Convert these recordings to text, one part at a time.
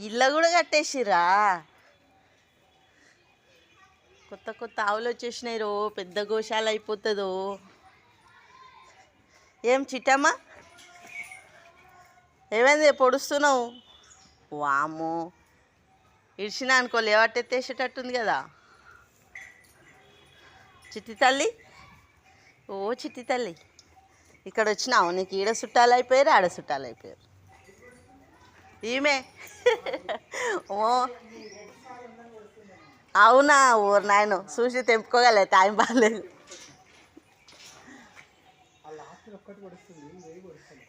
ఇళ్ళ కూడా కట్టేసిరా. కొత్త కొత్త ఆవులు వచ్చేసినాయి రో, పెద్ద గోశాల అయిపోతుందో. ఏం చిట్టమ్మా, ఏమైంది పొడుస్తున్నావు? వామ్మో, ఇడిచినా అనుకో లేవట్టెత్తేసేటట్టుంది కదా చిట్టి తల్లి. ఓ చిట్టి తల్లి, ఇక్కడ వచ్చినావు, నీకు ఈడ చుట్టాలు అయిపోయారు, ఆడ చుట్టాలు అయిపోయారు. ఈమె ఓ అవునా, ఓరు నాయన చూసి తెంపుకోగలే, టైం బాగాలేదు.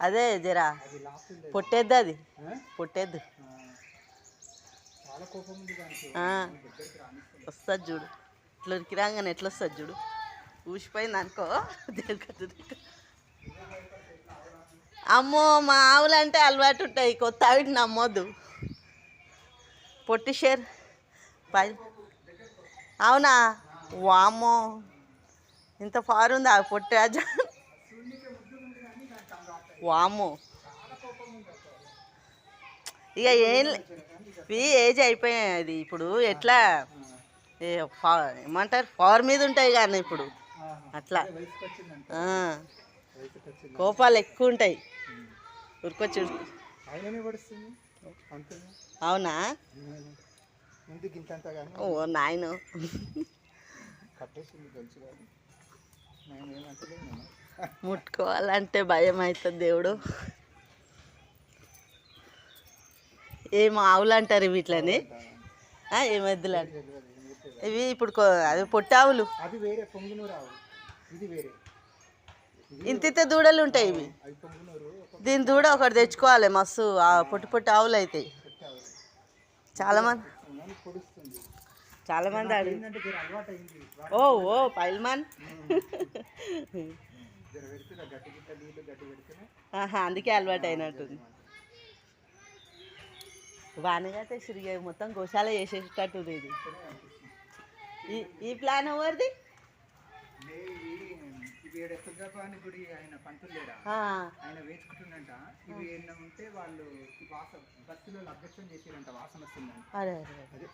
అదే జరా పొట్టేద్దు, అది పొట్టేద్దు. వస్తుంది చూడు, ఇట్లా ఉరికిరాగానే ఎట్లా వస్తుంది చూడు, ఊసిపోయింది అనుకో. అమ్మో, మా ఆవులు అంటే అలవాటు ఉంటాయి, కొత్త ఆవిడ నమ్మొద్దు. పొట్టి షేర్ పై, అవునా? వామ్మో, ఇంత ఫార్ ఉందా పొట్టి రాజా? వామ్మో, ఇక ఏజ్ అయిపోయాయి. అది ఇప్పుడు ఎట్లా ఏమంటారు, ఫార్ మీద ఉంటాయి కానీ ఇప్పుడు అట్లా కోపాలు ఎక్కువ ఉంటాయి. ఉరికొచ్చి అవునా? ఓ నాయన, ముట్టుకోవాలంటే భయం అవుతుంది దేవుడు. ఏమో ఆవులు అంటారు వీటిని, ఏం ఎద్దులు అంటారు ఇవి. ఇప్పుడు అది పొట్టావులు, ఇంత దూడలు ఉంటాయి ఇవి. దీని దూడ ఒకటి తెచ్చుకోవాలి, మస్తు పొట్టి పొట్టి ఆవులు అవుతాయి. చాలామంది అడుగు. ఓ ఓ పైల్మాన్, అందుకే అలవాటు అయినట్టుంది. బాగానే సిరిగా మొత్తం గోశాల చేసేటట్టుంది ఇది. ఈ ప్లాన్ ఎవరిది? గుడి ఆయన పంతులు లేరా, ఆయన వేసుకుంటుందంట. ఇవి ఏమన్నా ఉంటే వాళ్ళు బస్సులో అభ్యర్థం చేసేదంట, వాసన వస్తుందంట. అదే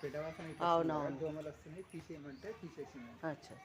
పెద్ద వాసన, అవునవును, దోమలు వస్తున్నాయి, తీసేయమంటే తీసేసింది. అచ్చా.